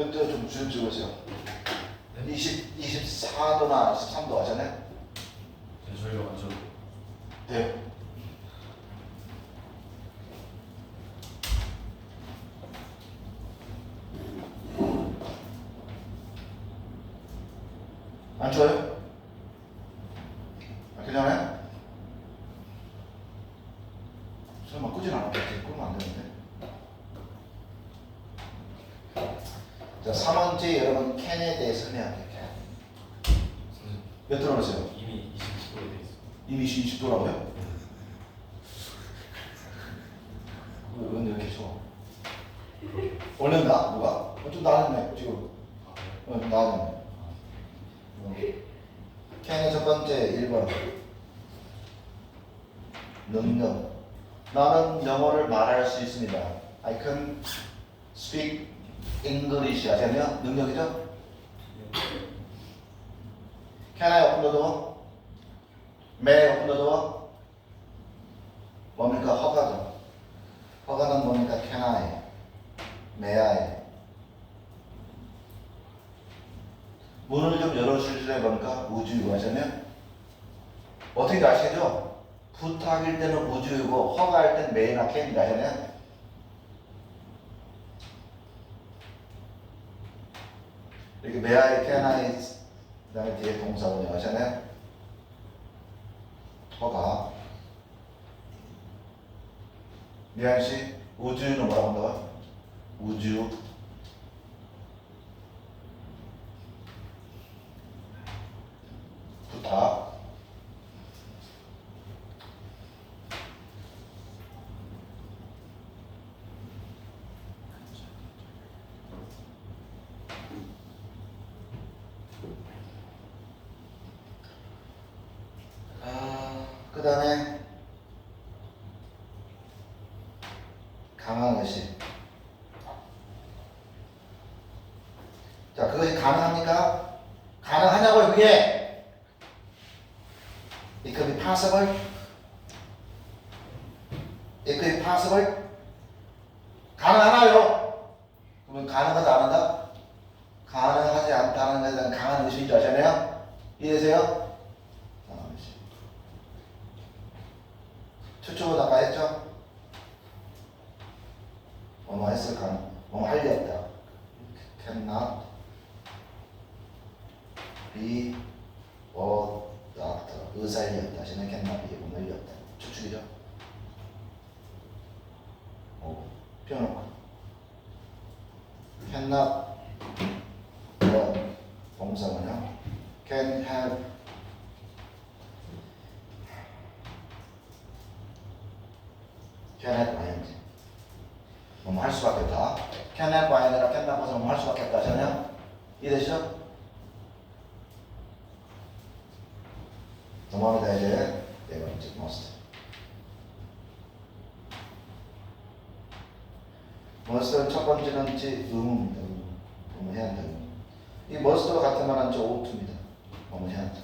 몇 도 좀 찍으세요. 네? 24도나 23도 하잖아요. 네, 저희가 먼저 돼요. 안 좋아요? 괜찮아요? 설마 끄진 않았겠지? 끄면 안 되는데. 자, 3번째 여러분 캔에 대해서 설명할게요. 선생님 몇 도로 하세요? 이미 20도에 돼 있어. 이미 20도라고요? 왜 이렇게 쳐? 올렸나? 누가? 좀 나왔네 지금. 나왔네. 캔의 첫 번째 1번 능력. 나는 영어를 말할 수 있습니다. I can speak English 하잖아요. 능력이죠? Can I open the door? May I open the door? 뭡니까? 허가죠. 허가는 뭡니까? Can I? May I? 문을 좀 열어주실래 뭡니까? 우주유 하잖아요. 어떻게 아시죠? 부탁일 때는 우주유고 허가할 때는 may나 can이 하잖아요. 이렇게 may I, can I 그 다음에 뒤에 동사원이 하잖아요. 허가. 미안씨, 우주유는 뭐라고 한다고요? 우주. 부탁. 그 다음에 강한 의식. 자, 그것이 가능합니까? 가능하냐고요, 그게? It could be possible. It could be possible. 가능하나요? 그러면 가능하다 안 한다? 가능하지 않다는 것에 대한 강한 의식인 줄 아시나요? 이해되세요? 강한 의식. 추측을 아까 했죠? 뭐뭐 했을 가능, 뭐뭐 할 리 없다. Cannot be a doctor. 의사일 리 없다. 저는 cannot be 뭐일 리 없다. 추측이죠? 표현을 cannot 동사는요. can have can have ing. 뭐뭐 할 수밖에 없다. can have ing이라 can have 뭐뭐 할 수밖에 없다. 하잖아요. 이해되시죠? 넘어갑니다. 이제 네 번째 must. must는 첫 번째는 제 의무입니다. 의무 해야 한다. 이 must와 같은 말은 저 ought,입니다. 뭐뭐 해야 한다.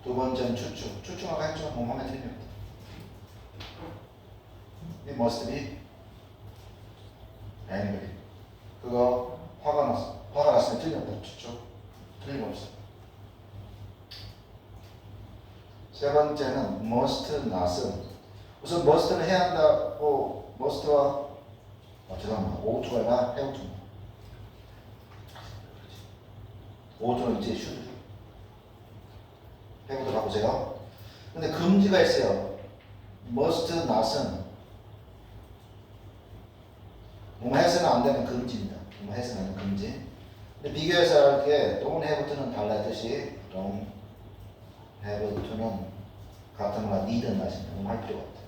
두 번째는 추측. 추측하고 했죠. 뭐 하면 틀립니다. 이 must be angry. 그거 화가 났으면 틀렸다. 추측. 틀림없어. 세 번째는 must not은 우선 must는 해야 한다고 must와 죄송합니다. ouught가 아니라 have to. ouught는 이제 should죠. have to 가보세요. 근데 금지가 있어요. must not은 뭐뭐 해서는 안 되는 금지입니다. 뭐뭐 해서는 안 되는 금지. 근데 비교해서 할 때 don't have to는 달라듯이 don't have to는 같은 거나 need는 하시면 너무 할 필요가 없다.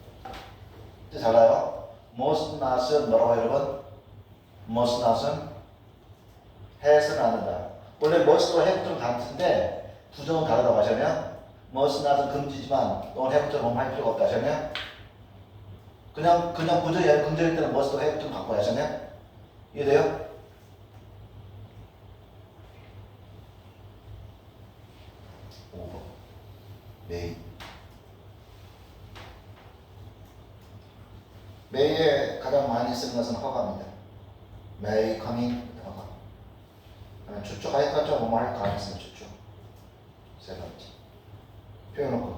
이제 달라요. must not은 뭐라고 해요, 여러분? must not은 해서는 안 된다. 원래 must와 have to는 같은데 부정은 다르다고 하잖아요. must not은 금지지만 don't have to는 너무 할 필요가 없다 하잖아요. 그냥 부정이 아니라 금지일 때는 must와 have to는 바꿔야 하잖아요. 이해돼요? may에 가장 많이 쓰는 것은 허가입니다. may coming 허가. 추측하니까 뭐뭐 할 가능성이 추측. 세 번째. 표현하고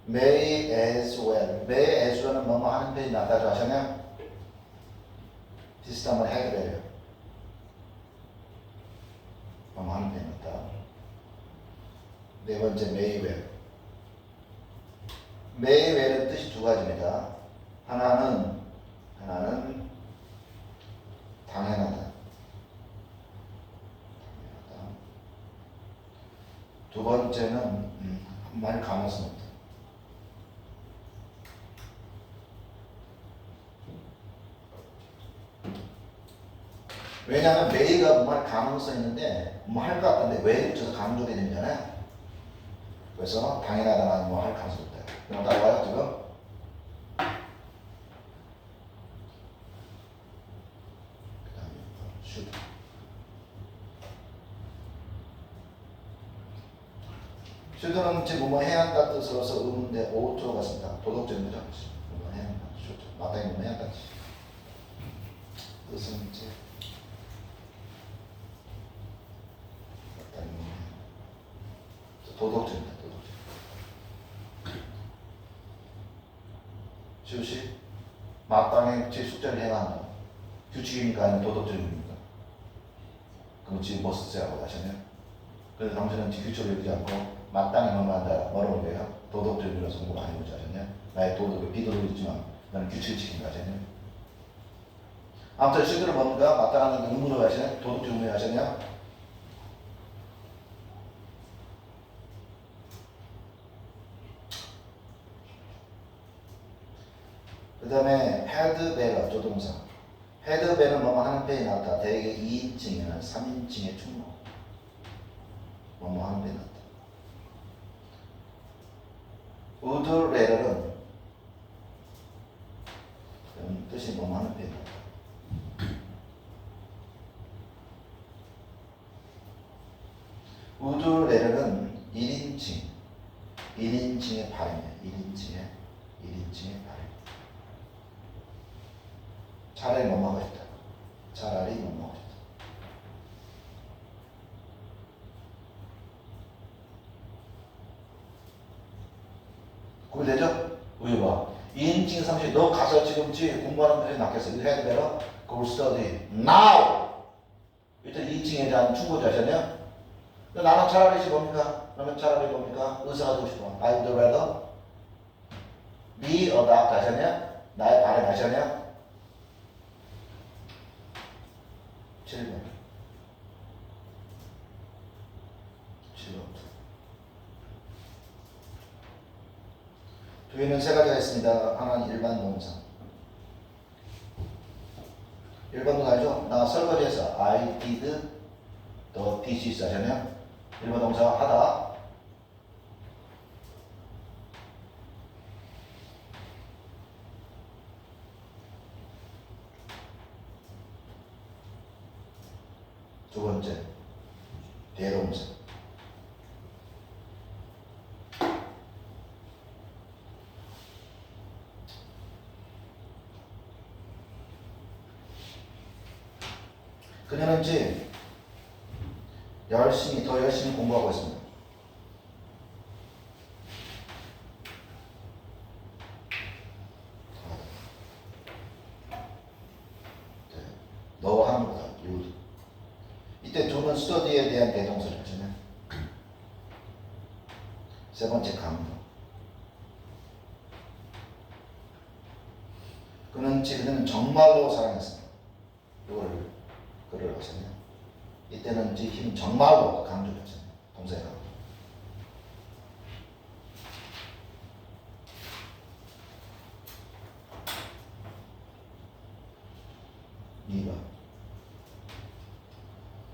may as well. may as well은 뭐뭐 하는 편이 낫다고 하시면 비슷한 걸 해야 돼요. 뭐뭐 하는 편이 낫다. 네 번째 may well. may well은 뜻이 두 가지입니다. 하나는 당연하다. 두 번째는 말 가능성 없다. 왜냐하면 may가 말 가능성 있는데 뭐 할 것 같은데 왜 붙여서 강조되게 되잖아요. 그래서 당연하다는 뭐 할 가능성 없다. 그럼 따라와요 지금. 그다음에 should. should는 지금 뭐 해야 한다 뜻으로서 의문인데 오토 같습니다. 도덕적인 거죠. 뭐 해야 한다. should. 마땅히 뭐 해야 한다. 뜻은 이제 도덕적입니다. 도덕적. 즉시 마땅히 제 숙제를 해야 한다. 규칙이니까 아니면 도덕적입니까? 그럼 지금 뭐 쓰세요? 하시네요. 그래서 당신은 규칙을 읽지 않고 마땅히 뭐만 한다. 뭐라고 그래요? 도덕적이라서 공부 많이 보지 않았냐? 나의 도덕을 비도덕이지만 나는 규칙을 지킨다 하셨냐? 아무튼 실제로 뭡니까? 마땅한 의무를 하시냐? 도덕적 의무를 하시냐? 그 다음에 had better 조동사. had better는 뭐뭐 하는 편이 낫다. 대개 2인칭이나 3인칭의 충무. 뭐뭐 하는 편이 낫다. would rather는 뜻이 뭐뭐 하는 편이 낫다. would rather는 1인칭의 발음이에요. 1인칭의 발음. 차라리 뭐뭐 하고 싶다. 차라리 뭐뭐 하고 싶다. 그거 되죠? 우리 봐. 2인칭 상식 너 가서 지금 공부하는 편이 낫겠어. 이거 해야 되나? Go study now. 일단 2인칭에 대한 충고지 하셨네요. 근데 나는 차라리 뭡니까? 나는 차라리 뭡니까? 의사가 되고 싶어. I would rather be a doctor 하셨네요. 나의 발음 하셨네요. 7번. 7번. 뒤에는 세 가지가 있습니다. 하나는 일반 동사. 일반 동사 알죠? 나 설거지해서 I did the dishes 하잖아요. 일반 동사 하다. 두 번째 대동사. 그녀는 이제 더 열심히 공부하고 있습니다. 너 하는 거다. 이때 두는 스터디에 대한 대동사를 하잖아요. 세 번째 강조. 그는 정말로 사랑했습니다. 그를 하잖아요. 이때는 힘 정말로 강조를 하잖아요. 동사에 강조.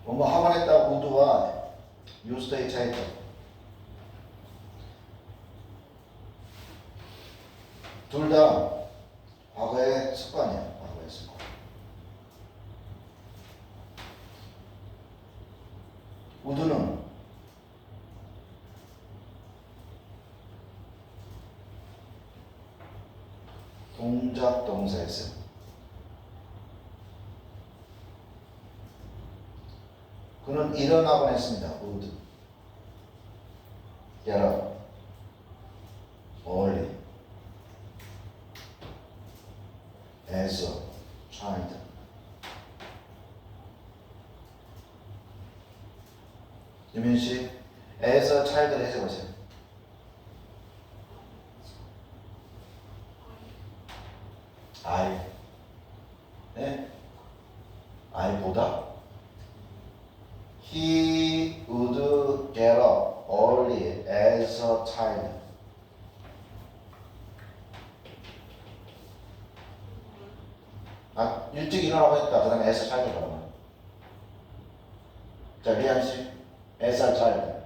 뭐뭐 하곤 했다 우드와 유스트의 차이점. 둘 다 과거의 습관이야. 과거의 습관. 우드는 동작 동사에서 그는 일어나곤 했습니다. would get up early as a child. 유민 씨, as a child를 해줘보세요. I, 네? I보다 He would get up early as a child. 아, 일찍 일어나고 했다. 그 다음에 as a child 그러면. 자, 리안 씨, as a child.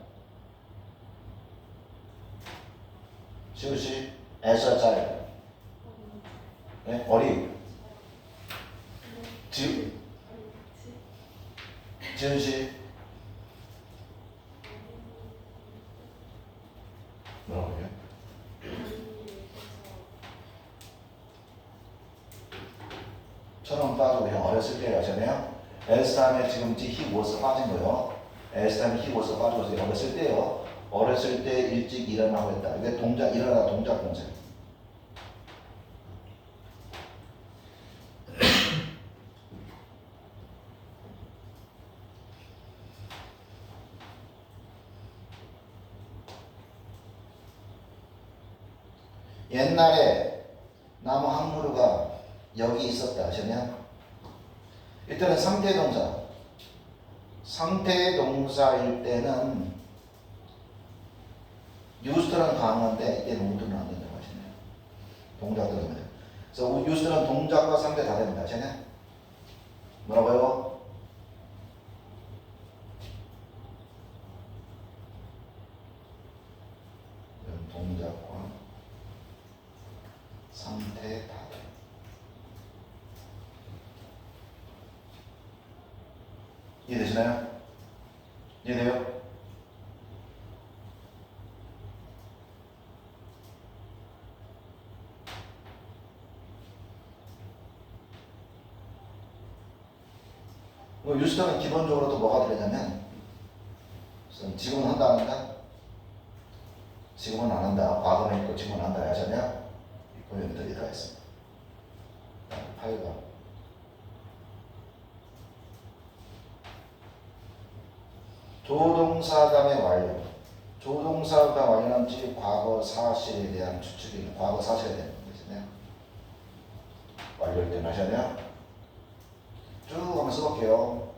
시우 씨, as a child. 네, 어리. 지은 씨. 뭐라고요? 처럼 빠지고 그냥 어렸을 때 하잖아요. as 다음에 지금 he was 빠진 거요. as 다음에 he was 빠지고 어렸을 때요. 어렸을 때 일찍 일어나고 했다. 이게 동작 일어나 동작 동사. 옛날에 나무 한 그루가 여기 있었다 하시면 일단은 상태 동사. 상태 동사일 때는 used는 강한데 이때 would는 안 된다고 하시네요. 동작 들어가면 돼요. 그래서 used는 동작과 상태 다 됩니다. 하시네. 뭐라고요? 동작과 상태 다 돼요. 이해되시나요? 이해돼요? 유스턴은 기본적으로 또 뭐가 되냐면 지금은 한다 안 한다? 지금은 안 한다. 과거는 있고 지금은 한다 하잖아요. 이 표현들이 다 있습니다. 8번 조동사담의 완료. 조동사가 완료한 지 과거 사실에 대한 추측이 과거 사실에 대한 거잖아요. 완료할 때는 하잖아요. 쭉 한번 써볼게요.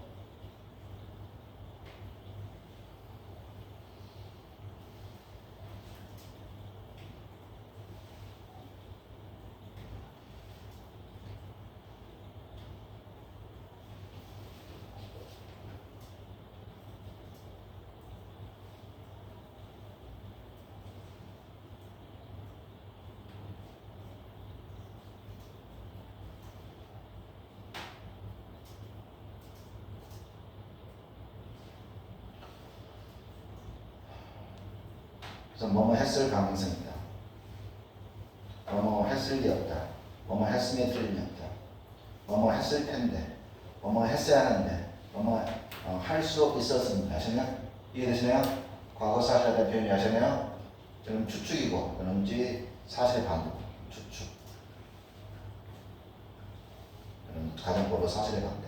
그래서 뭐뭐 했을 가능성이다. 뭐뭐 했을 리 없다. 뭐뭐 했음에 틀림이 없다. 뭐뭐 했을 텐데. 뭐뭐 했어야 하는데. 뭐뭐 할 수 있었습니다. 하시나요? 이해되시나요? 과거 사실에 대한 표현이 하시나요? 지금 추측이고 그런지 사실 반대. 추측. 가정법으로 사실에 반대.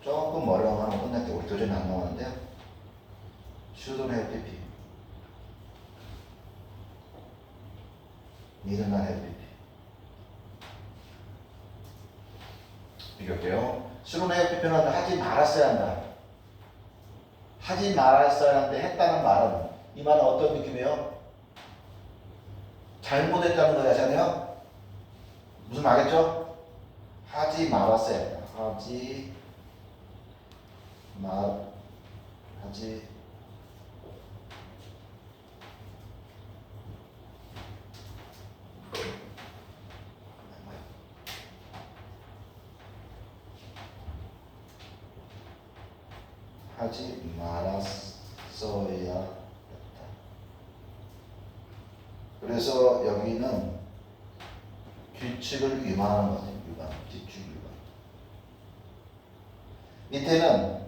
조금 어려워하면 끝날 때 우리 도전이 안 나오는데요. shouldn't have pp. need not have pp. 비교할게요. shouldn't have pp는 하지 말았어야 한다. 하지 말았어야 하는데 했다는 말은 이 말은 어떤 느낌이에요? 잘못했다는 거잖아요. 무슨 말겠죠? 하지 말았어야 한다. 하지 하지 말았어야 했다. 그래서 여기는 규칙을 위반하는 거죠. 위반, 규칙 위반. 밑에는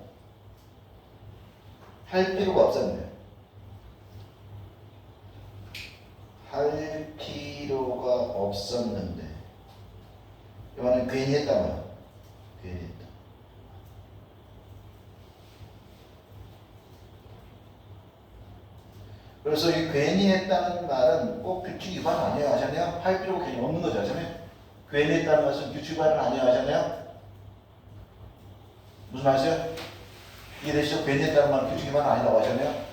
할 필요가 없었네요. 할 필요가 없었는데 이거는 괜히 했단 말이야. 괜히 했다. 그래서 이 괜히 했다는 말은 꼭 규칙 위반 아니에요. 하잖아요. 할 필요가 괜히 없는 거죠. 하잖아요. 괜히 했다는 것은 규칙 위반은 아니에요. 하잖아요. 무슨 말이세요? 이해되시죠? 괜히 했다는 말은 규칙 위반 아니라고 하잖아요.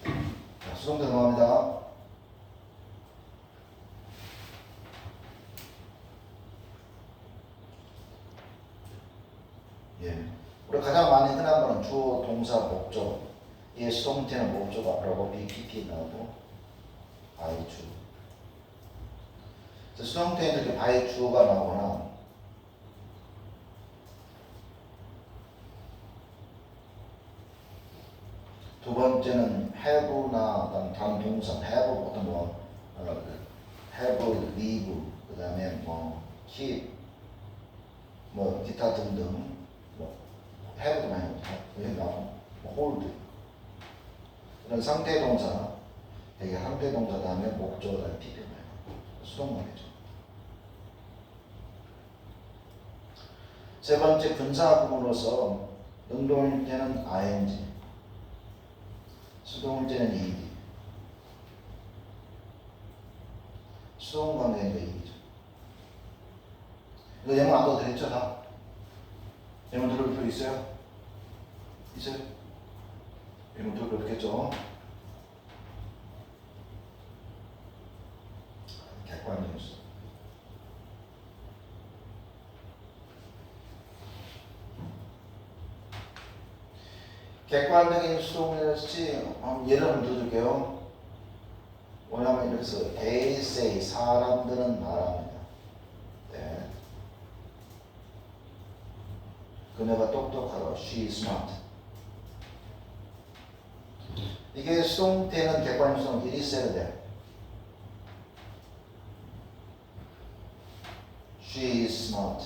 자, 수동태 넘어갑니다. 예. 우리 가장 많이 흔한 거는 주어, 동사, 목적. 이 수동태는 목적 앞으로 BPP 나오고 by 주. 수동태에는 이렇게 by 주어가 나오거나 두 번째는 have나 다른 동사 have 어떤 have, leave 그 다음에 keep 기타 등등 have도 많이 나오고 hold 이런 상태 동사 되게 상태 동사 다음에 목적 다음에 PP 수동말이죠. 세 번째 분사구문으로서 능동일 때는 ing 수동일 때는 ed 수동 관계니까 ed죠. 이거 예문 안 떠드렸죠? 다? 예문 들을 필요 있어요? 있어요? 예문 들을 필요 없겠죠? 객관적인 수동. 객관적인 수동이랄지 예를 한번 들어줄게요. 뭐냐면 이렇게 써. They say 사람들은 말합니다. 네. 그녀가 똑똑하다. She is smart. 이게 수동태는 객관적 수동 it is said there. She is smart.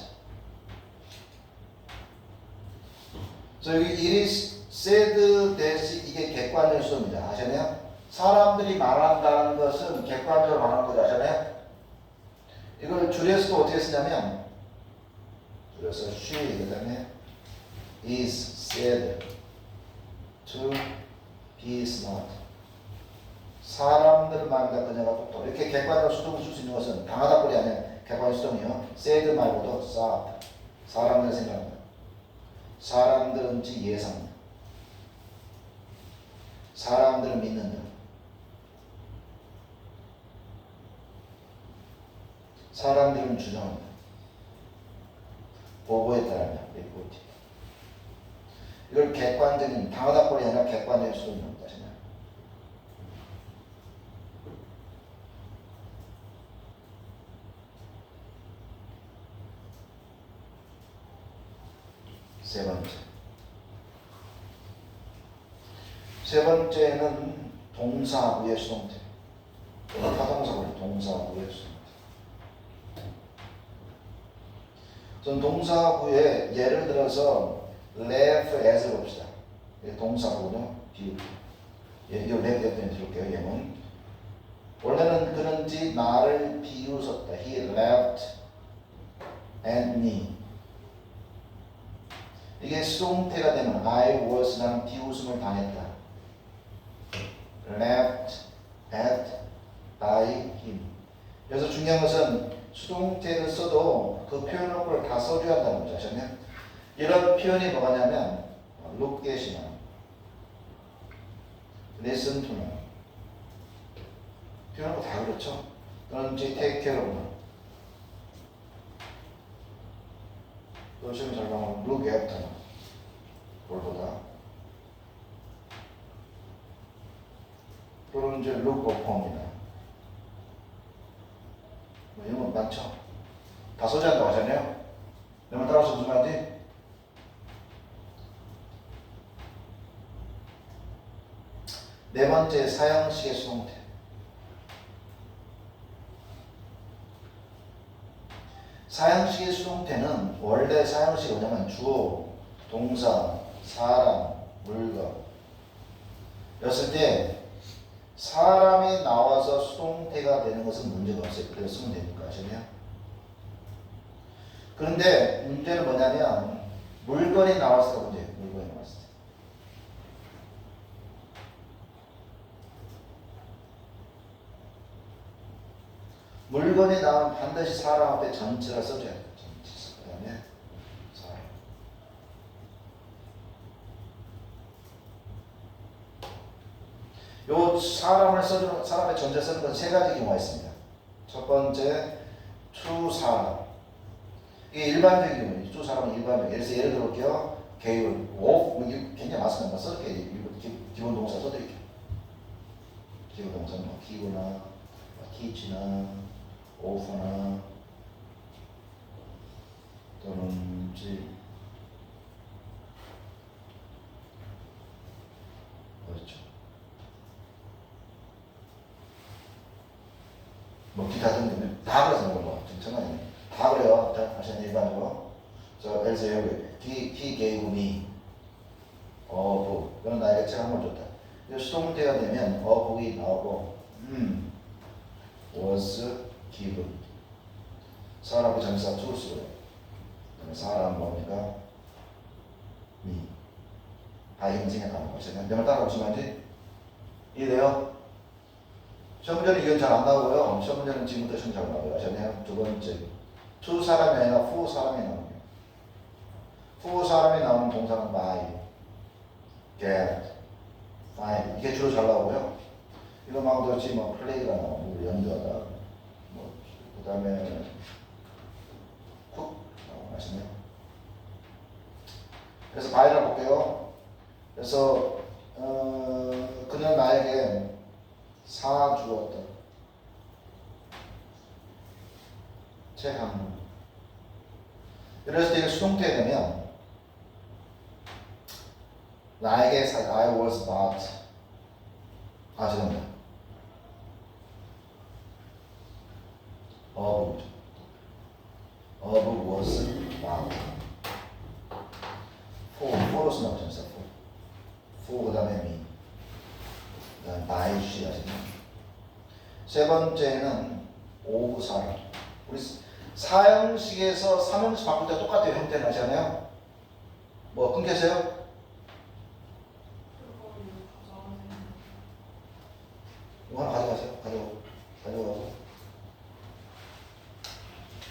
여기 it is said that 이게 객관적 수동입니다. 아시나요? 사람들이 말한다는 것은 객관적으로 말하는 거죠. 아시나요? 이걸 줄여서 어떻게 쓰냐면 줄여서 she 그 다음에 is said to be smart. 사람들 말한다 그녀가 똑똑. 이렇게 객관적 수동을 쓸 수 있는 것은 당하다 꼴이 아니라 객관적 수동이요. said 말고도 thought. 사람들 생각합니다. 사람들은지 예상합니다. 사람들을 믿는다. 사람들은 주장합니다. 보고에 따르면 리포트. 이걸 객관적인 당하다 꼴이 아니라 객관적인 수동이라고 하시나요? 세 번째는 동사 후의 수동태. 타동사 후의 동사 후의 수동태. 전 동사 후에 예를 들어서 laugh as를 봅시다. 동사 후는 비웃기. 이 laugh 옆에 들을게요. 예문. 원래는 그런지 나를 비웃었다. He laughed at me. 이게 수동태가 되면 I was라는 비웃음을 당했다. laughed at by him. 그래서 중요한 것은 수동태를 써도 그 표현어를 다 써줘야 한다는 거죠. 아시나요? 이런 표현이 뭐냐면 look at이나 listen to나 표현어 다 그렇죠. 또는 take care of나 또 시험 잘 나오면 look after나 볼보다 또는 이제 look upon이나 이런 건 많죠. 다 써줘야 한다고 하잖아요. 내 말 따라서 무슨 말인지 네 번째 사형식의 수동태. 사형식의 수동태는 원래 사형식이 뭐냐면 주어, 동사, 사람, 물건 였을 때 사람이 나와서 수동태가 되는 것은 문제가 없어요. 그래서 쓰면 되니까 아시나요? 그런데 문제는 뭐냐면 물건이 나왔을 때 문제예요. 물건이 나왔을 때. 물건이 나오면 반드시 사람 앞에 전체를 써줘야 돼요. 전체. 그 다음에 사람. 요 사람의 전체 쓰는 건 세 가지 경우가 있습니다. 첫 번째, 투 사람. 이게 일반적인 경우예요. 투 사람은 일반적. 예를 들어볼게요. 개율, 오, 굉장히 많습니다. 써줄게요. 기본 동사 써드릴게요. 기본 동사는 뭐 기구나, teach나, offer나, 또는 그렇죠. 뭐 기타 등등 다 그래서 뭐 정말 다 그래요. 다 하시는 일반적으로. 저 예를 들어 여기 he gave me a book. 이건 나에게 책 한 권 줬다. 이 수동태가 되면 a book이 나오고 was given. 사람의 전치사 to를 쓰고요. 그다음에 사람 뭡니까? me. 다 인생에 가는 것이죠. 내말 따라오시면 이해돼요? 시험 문제는 이건 잘 안 나오고요. 시험 문제는 지금부터 시험 잘 나와요. 아셨나요? 두 번째, 투 사람이 아니라 후 사람이 나옵니다. 후 사람이 나오는 동사는 buy, get, find 이게 주로 잘 나오고요. 이거 말고 그렇지 뭐 play가 나오고 연주하다, 뭐 그다음에 cook 나오고 아시나요? 그래서 buy를 볼게요. 그래서 그는 나에게 사 주었다. 책 한 권. 이랬을 때 수동태 되면 나에게 I was bought. 죄송합니다. of was bought. for로 쓰나 보죠. for 그 다음에 me. 그 다음에 by 씨 아시나요? 세 번째는 of 사람. 우리 사형식에서 삼형식 바꿀 때 똑같아요. 형태는 아시나요? 뭐 끊겼어요? 이거 하나 가져가세요. 가져가고.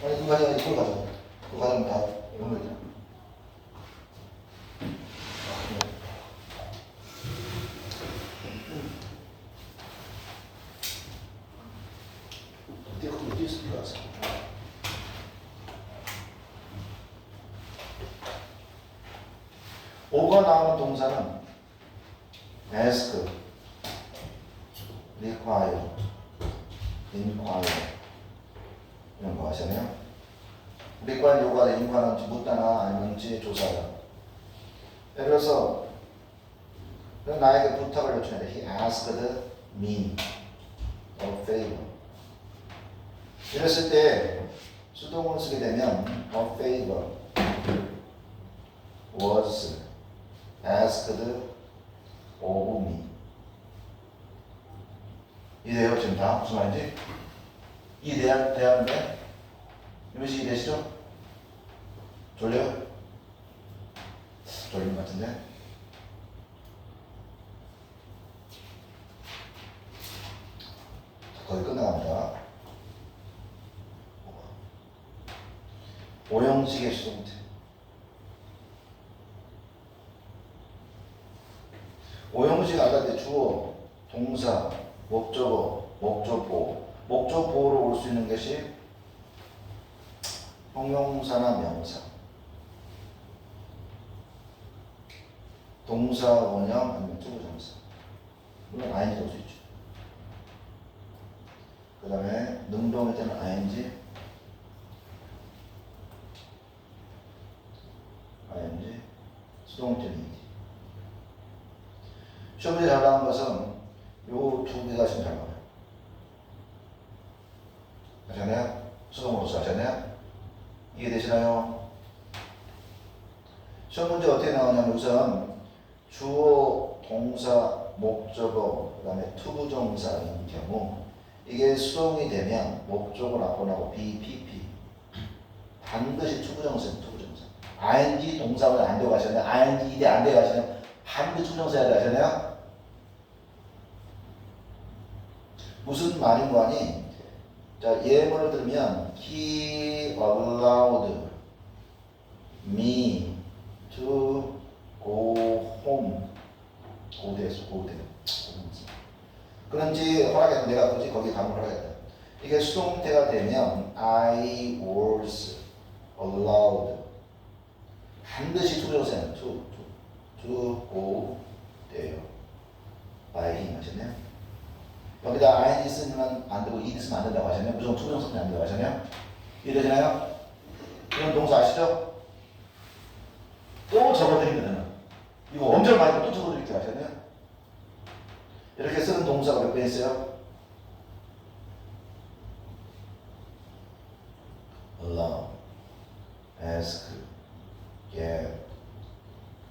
아니 이거 가져가. 이걸 가져가. 그거 가져가면 다 연결돼. 어디 있을 것 같아. 오가 나오는 동사는 ask, require, inquire 이런 거 하시나요? require 요구하다, inquire는 묻다나 아니면 조사하다. 예를 들어서 나에게 부탁을 요청했다. He asked me a favor. 이랬을 때 수동을 쓰게 되면 a favor was asked of me. 이해돼요? 지금 다 무슨 말인지? 이해되는데? 이미지 이해되시죠? 졸려요? 졸린 것 같은데? 거의 끝나갑니다. 오형식의 수동태. 오형식 아까 때 주어, 동사, 목적어, 목적보호. 목적보호로 올 수 있는 것이 형용사나 명사. 동사, 원형, 아니면 투부정사. 물론 ing도 올 수 있죠. 그 다음에 능동일 때는 ing, 수동태는 ing. 시험에 잘 나온 것은 어디가 지금 잘 나와요? 아시나요? 수동으로서 아시나요? 이해되시나요? 시험 문제 어떻게 나오냐면 우선 주어, 동사, 목적어, 그 다음에 투부정사인 경우 이게 수동이 되면 목적을 앞으로 나고 BPP 반드시 투부정사는 투부정사. ing 동사가 안 되고 가시나요? ing 이대 안 되고 가시나요? 반드시 투부정사 해야 되시나요? 무슨 말인 거 아니? 자, 예문을 들으면 He allowed me to go home. 고대에서 고대. 그런지 허락했다. 내가 굳이 거기 가면 허락했다. 이게 수동태가 되면 I was allowed. 반드시 투정사예요. to go there by him 하셨네요. 여기다 ing 쓰면 안 되고 ed 쓰면 안 된다고 하셨네요. 무조건 투정사 쓰면 안 된다고 하셨네요. 이해되시나요? 이런 동사 아시죠? 또 적어드리면 이거 엄청 많이 또 적어드릴게요. 아시나요? 이렇게 쓰는 동사가 몇 번 있어요? allow, ask, get,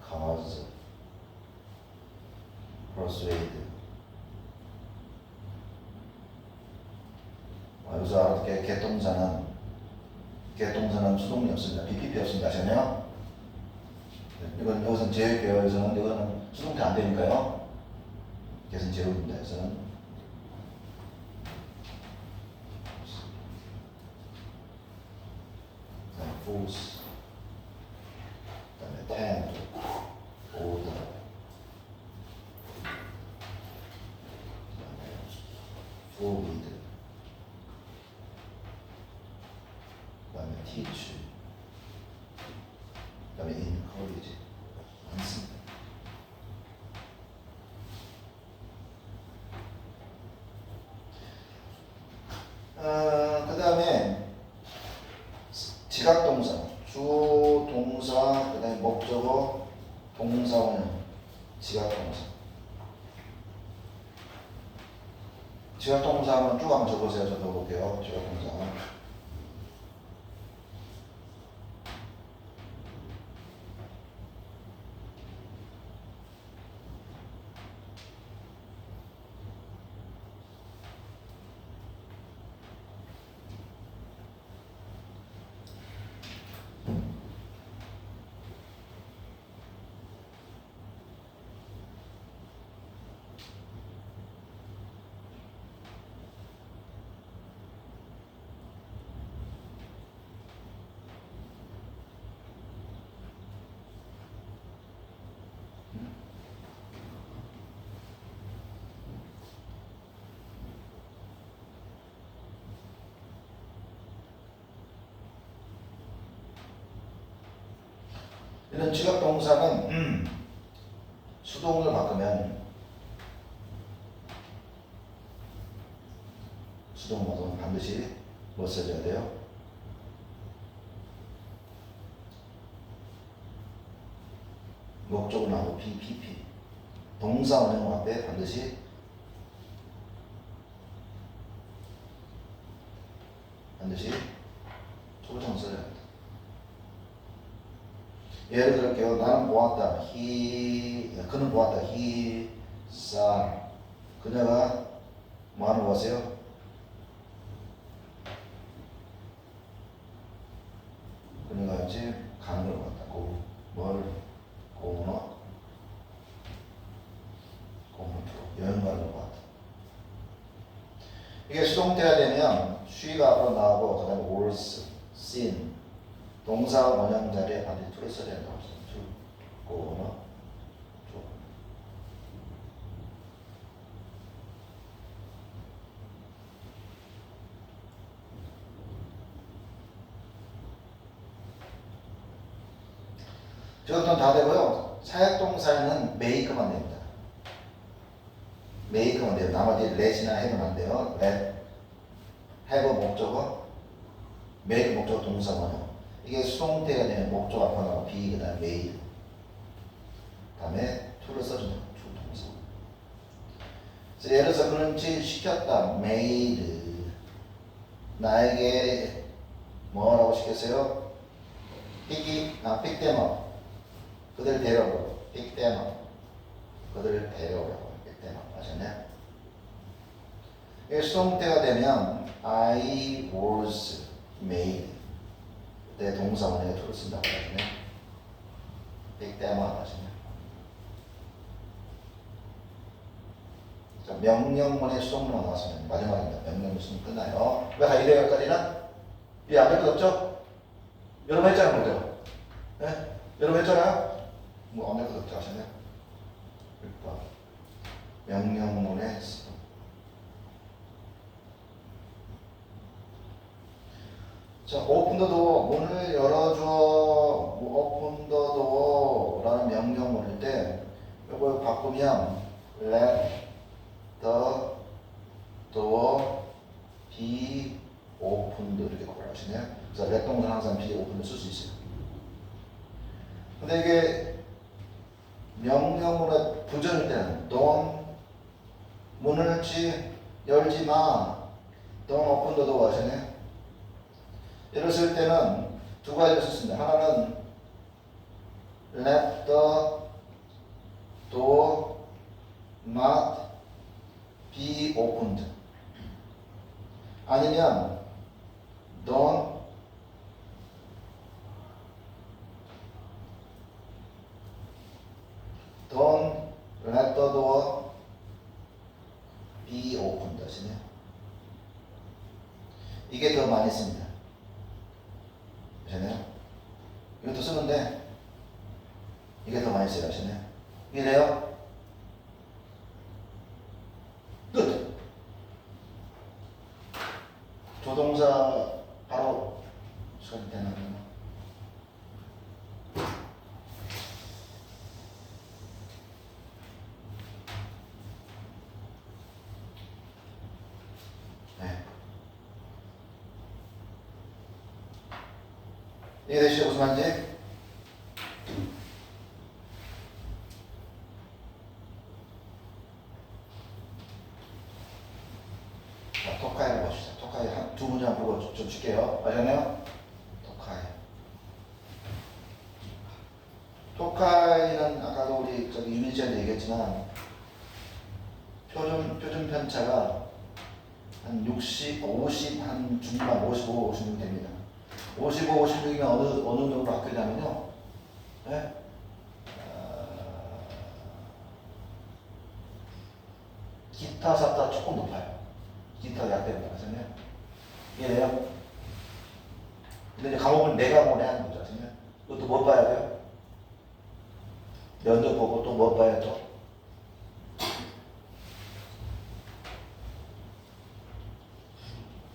cause, persuade. 여기서 알아듣게 get 동사는 수동이 없습니다. BPP 없습니다. 아시나요? 이건 여기서는 제외할게요. 여기서는 이거는 수동태 안 되니까요. get은 제로입니다. 여기서는 force, 그다음에 tend, order, 그다음에 forbid, 그다음에 teach, 그다음에 encourage. 많습니다. 그 다음에 지각동사, 주어, 동사, 그 다음에 목적어, 동사원형, 지각동사. 지각동사 한번 쭉 한번 적어보세요. 저도 볼게요. 지각동사. 이런 지각동사는 수동을 바꾸면 수동으로 반드시 뭐 써줘야 돼요? 목적을 나오고 BPP 동사 원형 앞에 반드시 초정 써야 합니다. 예를 들을게요. 나는 보았다. 그는 보았다. He saw. 그녀가 뭐 하는 거 아세요? 그녀가 이제 가는 걸 봤다. 여행 가는 걸 봤다. 이게 수동태가 되면 she가 앞으로 나오고 그 다음에 was, seen 동사 원형 자리에 반드시 to를 써야 된다고 했어요. to, 저것도 다 되고요. 사역동사에는 make만 됩니다. make만 돼요. 나머지 let이나 have는 안 돼요. let, have 목적어, make 목적어 동사 원형. 이게 수동태가 되면 목적 앞에 나오고 be 그 다음에 made 그 다음에 to를 써주는 주동사. 예를 들어서 그런 지 시켰다. made. 나에게 뭐라고 시켰어요? pick them up. 그들 데려오라고. pick them up. 그들을 데려오라고. pick them up. 아셨나요? 수동태가 되면 I was made. 내 동사원에 to를 쓴다고 하시네. pick them up 하시네. 자, 명령문의 수동문화 나왔으면 마지막입니다. 명령문 수동 끝나요. 왜 가야 여기까지는? 이 앞에 것 없죠? 여러분 했잖아요, 그죠? 네? 여러분 했잖아요? 뭐 앞에 것 없죠 하시네. 6번 명령문의 수동. 자, open the door, 문을 열어줘. open the door라는 명령문일 때 이걸 바꾸면 let the door be opened 이렇게 골라주시네요. 그래서 let 동사는 항상 be opened 쓸 수 있어요. 근데 이게 명령문의 부정일 때는 don't 문을 열지 마. don't open the door 하시네요. 이럴 쓸 때는 두 가지를 썼습니다. 하나는 let the door not be opened. 아니면 don't let the door be opened 하시네요. 이게 더 많이 씁니다. 아시나요? 이것도 쓰는데 이게 더 많이 써요. 아시나요? 이래요? 끝! 조동사 바로 시간이 되나요? 네. 이해되시죠? 무슨 말인지? 자, 토카이를 봅시다. 토카이 두 문장 보고 좀 줄게요. 아셨나요? 토카이. 토카이는 아까도 우리 유민 씨한테 얘기했지만 표준 편차가 한 60, 50, 한 중반 55, 56 됩니다. 55, 56이면 어느 정도 바뀌냐면요. 네? 기타 삽다 조금 높아요. 기타 약대입니다. 아시나요? 이해돼요? 근데 이제 과목을 네 과목을 해야 하는 거죠. 아시나요? 이것도 뭐 봐야 돼요? 면접 보고 또 뭐 봐야 죠?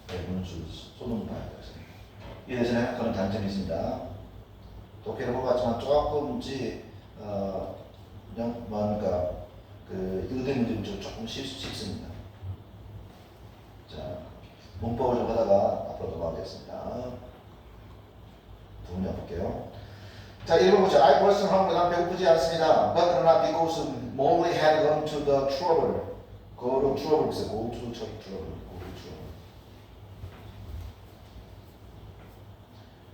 네, 문술, 소문 봐야 돼요. 이해되시나요? 그런 단점이 있습니다. 독해를 뽑았지만 조금씩 뭔가 그 의대 문제는 조금 쉽습니다. 자, 문법을 좀 하다가 앞으로 넘어가겠습니다. 두 문제 볼게요. 자, 1번 보죠. I was hungry. 난 배고프지 않습니다. But 그러나 because Molly had gone to the trouble. Go to trouble. Go to trouble.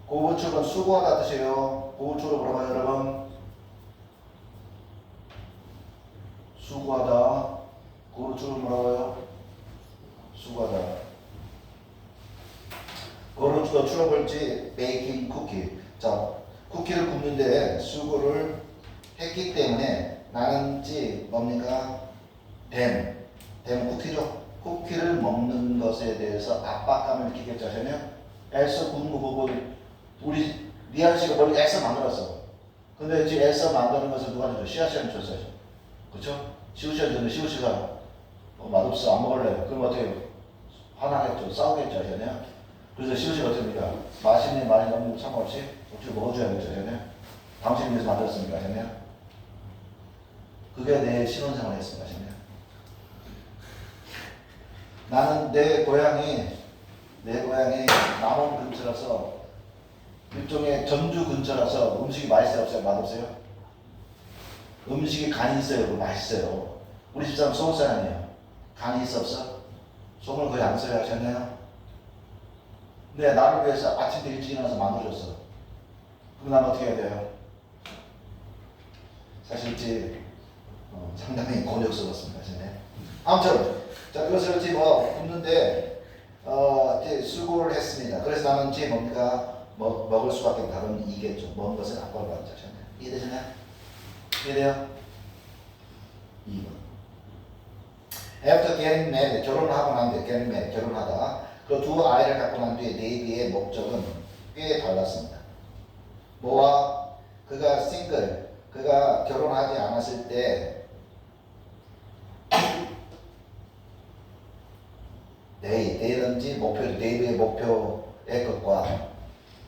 고부축은 수고하다 뜻이에요. 고부축을 뭐라고 해요, 여러분? 수고하다. 고부축을 뭐라고 해요? 수고하다. 고부축도 추러볼지 베이킹 쿠키. 자, 쿠키를 굽는데 수고를 했기 때문에 나는지 뭡니까? 댐 쿠키죠. 쿠키를 먹는 것에 대해서 압박감을 느끼겠죠. 아시나요? 애써 굽는 거 보고 우리 리안 씨가 머리 애써 만들었어. 근데 지금 애써 만드는 것을 누가 줬죠? 시아 씨한테 줬어요. 그쵸? 시우 씨한테 줬는데 시우 씨가 맛없어 안 먹을래. 그럼 어떻게 해요? 화나겠죠. 싸우겠죠. 아시나요? 그래서 시우 씨가 어떻게 합니까? 맛있는 많이 먹는 거 상관없이 어떻게 먹어줘야겠죠. 아시나요? 당신이 위해서 만들었으니까. 아시나요? 그게 내 신혼생활을 했습니다. 아시나요? 나는 내 고향이 남원 근처라서 일종의 전주 근처라서 음식이 맛있어요? 없어요? 맛없어요? 음식이 간이 있어요? 맛있어요? 우리 집사람 서울 사람이에요. 간이 있어 없어? 소문을 거의 안 써야 하셨나요? 네, 나를 위해서 아침부터 일찍 일어나서 만들어줬어. 그럼 난 어떻게 해야 돼요? 사실 이제 상당히 곤욕스럽습니다. 전에. 아무튼 자 그것을 이제 뭐 묻는데 이제 수고를 했습니다. 그래서 나는 이제 뭡니까 먹을 수밖에 다른 이겠죠. 먹은 것은 아빠를 받자셨네. 이해되시나요? 이해돼요? 2번. After getting married, 결혼하고 난 뒤에 getting married, 결혼하다. 그 두 아이를 갖고 난 뒤에 데이비의 목적은 꽤 달랐습니다. 뭐와 그가 싱글, 그가 결혼하지 않았을 때 데이든지 목표, 데이브의 목표의 것과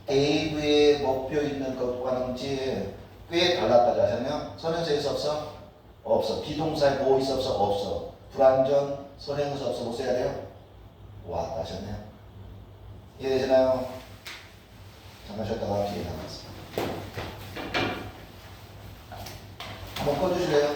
데이브의 목표 있는 것과는 꽤 달랐다고 하시면 선행사 있어 없어? 없어. 비동사에 뭐 있어 없어? 없어. 불완전 선행사 없어. 뭐 써야 돼요? 왔다 하셨네요. 이해되시나요? 잠깐 쉬었다가 뒤에 나갔습니다. 한번 꺼주실래요?